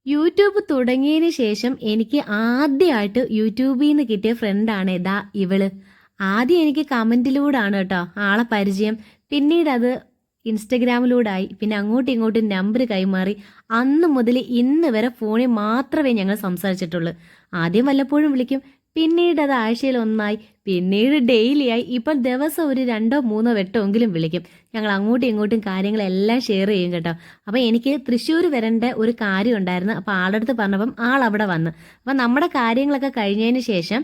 YouTube തുടങ്ങിയതിന് ശേഷം എനിക്ക് ആദ്യമായിട്ട് യൂട്യൂബിൽ നിന്ന് കിട്ടിയ ഫ്രണ്ടാണ് ഇതാ ഇവള്. ആദ്യം എനിക്ക് കമന്റിലൂടാണ് കേട്ടോ ആളെ പരിചയം. പിന്നീട് അത് ഇൻസ്റ്റഗ്രാമിലൂടായി. പിന്നെ അങ്ങോട്ടും ഇങ്ങോട്ടും നമ്പർ കൈമാറി. അന്ന് മുതൽ ഇന്ന് വരെ ഫോണിൽ മാത്രമേ ഞങ്ങൾ സംസാരിച്ചിട്ടുള്ളൂ. ആദ്യം വല്ലപ്പോഴും വിളിക്കും, പിന്നീട് അത് ആഴ്ചയിൽ ഒന്നായി, പിന്നീട് ഡെയിലി ആയി. ഇപ്പം ദിവസം ഒരു 2-3 വട്ടമെങ്കിലും വിളിക്കും. ഞങ്ങൾ അങ്ങോട്ടും ഇങ്ങോട്ടും കാര്യങ്ങളെല്ലാം ഷെയർ ചെയ്യും കേട്ടോ. അപ്പം എനിക്ക് തൃശ്ശൂർ വരേണ്ട ഒരു കാര്യം ഉണ്ടായിരുന്നു. അപ്പോൾ ആളടുത്ത് പറഞ്ഞപ്പം ആൾ അവിടെ വന്ന്. അപ്പം നമ്മുടെ കാര്യങ്ങളൊക്കെ കഴിഞ്ഞതിന് ശേഷം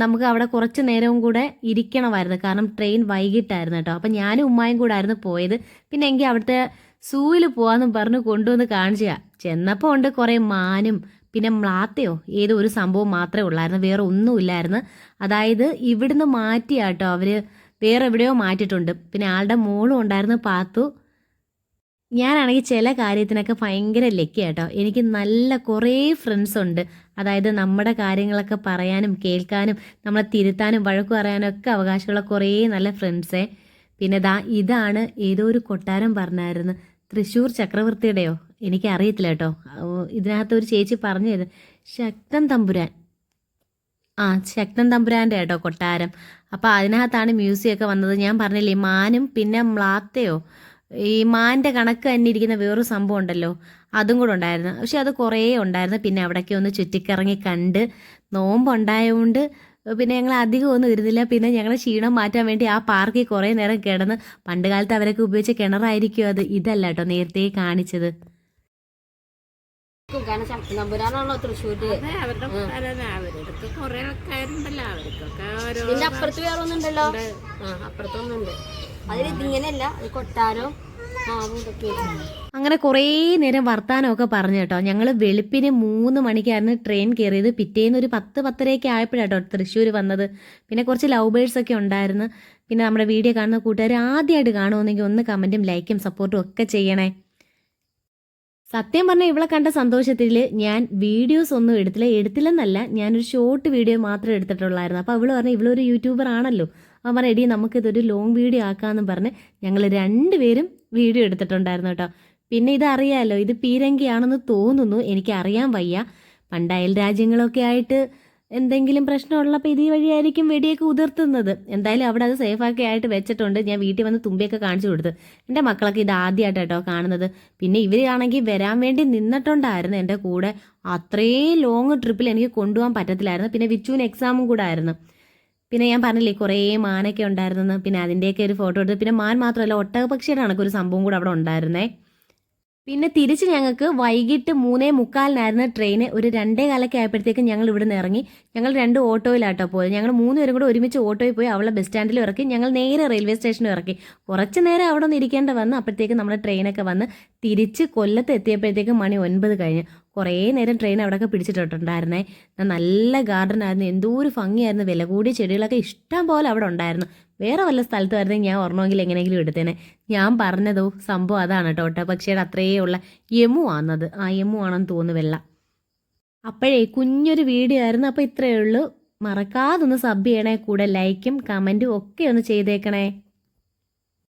നമുക്ക് അവിടെ കുറച്ച് നേരവും കൂടെ ഇരിക്കണമായിരുന്നു. കാരണം ട്രെയിൻ വൈകിട്ടായിരുന്നു കേട്ടോ. അപ്പം ഞാനും ഉമ്മായും കൂടെ ആയിരുന്നു പോയത്. പിന്നെ എങ്കിൽ അവിടുത്തെ സൂവിൽ പോകാമെന്നും പറഞ്ഞ് കൊണ്ടുവന്ന് കാണിച്ചാ. ചെന്നപ്പോൾ ഉണ്ട് കുറേ മാനും പിന്നെ മ്ലാത്തയോ ഏതോ ഒരു സംഭവം മാത്രമേ ഉള്ളായിരുന്നു, വേറെ ഒന്നുമില്ലായിരുന്നു. അതായത് ഇവിടുന്ന് മാറ്റിയാട്ടോ അവർ വേറെ എവിടെയോ മാറ്റിയിട്ടുണ്ട്. പിന്നെ ആളുടെ മോളും ഉണ്ടായിരുന്നു പാത്തു. ഞാനാണെങ്കിൽ ചില കാര്യത്തിനൊക്കെ ഭയങ്കര ലക്കി കേട്ടോ. എനിക്ക് നല്ല കുറേ ഫ്രണ്ട്സ് ഉണ്ട്. അതായത് നമ്മുടെ കാര്യങ്ങളൊക്കെ പറയാനും കേൾക്കാനും നമ്മളെ തിരുത്താനും വഴക്കു പറയാനും ഒക്കെ അവകാശമുള്ള കുറേ നല്ല ഫ്രണ്ട്സേ. പിന്നെ ഇതാണ് ഏതോ ഒരു കൊട്ടാരം പറഞ്ഞായിരുന്നു, തൃശ്ശൂർ ചക്രവർത്തിയുടെയോ എനിക്കറിയത്തില്ല കേട്ടോ. ഇതിനകത്ത് ഒരു ചേച്ചി പറഞ്ഞു തരും, ശക്തൻ തമ്പുരാൻ. ശക്തൻ തമ്പുരാൻ്റെ കേട്ടോ കൊട്ടാരം. അപ്പോൾ അതിനകത്താണ് മ്യൂസിയം ഒക്കെ വന്നത്. ഞാൻ പറഞ്ഞില്ലേ മാനും പിന്നെ മ്ലാത്തയോ ഈ മാൻ്റെ കണക്ക് തന്നെ ഇരിക്കുന്ന വേറൊരു സംഭവം ഉണ്ടല്ലോ, അതും കൂടെ ഉണ്ടായിരുന്നു. പക്ഷെ അത് കുറേ ഉണ്ടായിരുന്നു. പിന്നെ അവിടേക്ക് ഒന്ന് ചുറ്റിക്കറങ്ങി കണ്ട് നോമ്പുണ്ടായതുകൊണ്ട് പിന്നെ ഞങ്ങൾ അധികം ഒന്നും ഇരുന്നില്ല. പിന്നെ ഞങ്ങൾ ക്ഷീണം മാറ്റാൻ വേണ്ടി ആ പാർക്കിൽ കുറേ നേരം കിടന്ന്, പണ്ട് കാലത്ത് അവരൊക്കെ ഉപയോഗിച്ച കിണറായിരിക്കും അത്, ഇതല്ല കേട്ടോ നേരത്തെ കാണിച്ചത്. കാരണം നമ്പുരാനാണല്ലോ തൃശ്ശൂര്. അവരുടെ കുറെ ആൾക്കാരുണ്ടല്ലോ, അവർക്കൊക്കെ ഇതിന്റെ അപ്പുറത്ത് വേറെ ഒന്നുണ്ടല്ലോ. അപ്പുറത്തൊന്നുണ്ട്. അതിൽ ഇതിങ്ങനെയല്ല, കൊട്ടാരവും അങ്ങനെ കുറേ നേരം വർത്താനമൊക്കെ പറഞ്ഞു കേട്ടോ. ഞങ്ങൾ വെളുപ്പിന് 3 മണിക്കായിരുന്നു ട്രെയിൻ കയറിയത്. പിറ്റേന്ന് ഒരു 10-10:30 ആയപ്പോഴാട്ടോ തൃശ്ശൂർ വന്നത്. പിന്നെ കുറച്ച് ലവ് ബേഴ്സ് ഒക്കെ ഉണ്ടായിരുന്നു. പിന്നെ നമ്മുടെ വീഡിയോ കാണുന്ന കൂട്ടുകാർ ആദ്യമായിട്ട് കാണുമെന്നെങ്കിൽ ഒന്ന് കമൻറ്റും ലൈക്കും സപ്പോർട്ടും ഒക്കെ ചെയ്യണേ. സത്യം പറഞ്ഞാൽ ഇവളെ കണ്ട സന്തോഷത്തിൽ ഞാൻ വീഡിയോസ് ഒന്നും എടുത്തില്ലെന്നല്ല, ഞാനൊരു ഷോർട്ട് വീഡിയോ മാത്രമേ എടുത്തിട്ടുള്ളായിരുന്നു. അപ്പോൾ അവൾ പറഞ്ഞു ഇവളൊരു യൂട്യൂബർ ആണല്ലോ, അവൻ പറഞ്ഞു എടി നമുക്കിതൊരു ലോങ് വീഡിയോ ആക്കാമെന്നും പറഞ്ഞ് ഞങ്ങൾ 2 പേരും വീഡിയോ എടുത്തിട്ടുണ്ടായിരുന്നു കേട്ടോ. പിന്നെ ഇതറിയാമല്ലോ, ഇത് പീരങ്കിയാണെന്ന് തോന്നുന്നു, എനിക്കറിയാൻ വയ്യ. പണ്ട് അയൽ രാജ്യങ്ങളൊക്കെ ആയിട്ട് എന്തെങ്കിലും പ്രശ്നമുള്ളപ്പോൾ ഇത് വഴിയായിരിക്കും വെടിയൊക്കെ ഉതിർത്തുന്നത്. എന്തായാലും അവിടെ അത് സേഫാക്കി ആയിട്ട് വെച്ചിട്ടുണ്ട്. ഞാൻ വീട്ടിൽ വന്ന് തുമ്പിയൊക്കെ കാണിച്ചു കൊടുത്ത്. എൻ്റെ മക്കളൊക്കെ ഇത് ആദ്യമായിട്ട് കേട്ടോ കാണുന്നത്. പിന്നെ ഇവരാണെങ്കിൽ വരാൻ വേണ്ടി നിന്നിട്ടുണ്ടായിരുന്നു എൻ്റെ കൂടെ. അത്രയും ലോങ് ട്രിപ്പിൽ എനിക്ക് കൊണ്ടുപോകാൻ പറ്റത്തില്ലായിരുന്നു. പിന്നെ വിച്ചുവിന് എക്സാമും കൂടെ ആയിരുന്നു. പിന്നെ ഞാൻ പറഞ്ഞില്ലേ കുറേ മാനൊക്കെ ഉണ്ടായിരുന്നെന്ന്. പിന്നെ അതിൻ്റെയൊക്കെ ഒരു ഫോട്ടോ എടുത്ത്, പിന്നെ മാൻ മാത്രമല്ല ഒട്ടകപക്ഷിയുടെ കണക്കൊരു സംഭവം കൂടെ അവിടെ ഉണ്ടായിരുന്നേ. പിന്നെ തിരിച്ച് ഞങ്ങൾക്ക് വൈകിട്ട് 3:45 ട്രെയിന്. ഒരു 2:15 ആയപ്പോഴത്തേക്കും ഞങ്ങൾ ഇവിടെ നിന്ന് ഇറങ്ങി. ഞങ്ങൾ 2 ഓട്ടോയിലാട്ടോ പോയത്. ഞങ്ങൾ 3 പേരും കൂടെ ഒരുമിച്ച് ഓട്ടോയിൽ പോയി അവളെ ബസ് സ്റ്റാൻഡിൽ ഇറക്കി. ഞങ്ങൾ നേരെ റെയിൽവേ സ്റ്റേഷനിൽ ഇറക്കി. കുറച്ച് നേരം അവിടെ ഒന്ന് ഇരിക്കേണ്ട വന്ന്. അപ്പോഴത്തേക്കും നമ്മുടെ ട്രെയിനൊക്കെ വന്ന് തിരിച്ച് കൊല്ലത്ത് എത്തിയപ്പോഴത്തേക്കും മണി 9 കഴിഞ്ഞ്. കുറേ നേരം ട്രെയിൻ അവിടെയൊക്കെ പിടിച്ചിട്ടുണ്ടായിരുന്നേ. നല്ല ഗാർഡൻ ആയിരുന്നു, എന്തോ ഒരു ഭംഗിയായിരുന്നു. വില കൂടിയ ചെടികളൊക്കെ ഇഷ്ടം പോലെ അവിടെ ഉണ്ടായിരുന്നു. വേറെ വല്ല സ്ഥലത്ത് വരുന്നെങ്കിൽ ഞാൻ ഓർണമെങ്കിൽ എങ്ങനെയെങ്കിലും എടുത്തേനെ. ഞാൻ പറഞ്ഞതോ സംഭവം അതാണ് കേട്ടോ. ഒട്ടകപക്ഷിയുടെ അത്രയേ ഉള്ള യമു ആണെന്നത്. യമു ആണെന്ന് തോന്നുന്നു വെള്ള. അപ്പോഴേ കുഞ്ഞൊരു വീഡിയോ ആയിരുന്നു. അപ്പോൾ ഇത്രയേ ഉള്ളൂ. മറക്കാതൊന്ന് സബ് ചെയ്യണേ. കൂടെ ലൈക്കും കമൻറ്റും ഒക്കെ ഒന്ന് ചെയ്തേക്കണേ.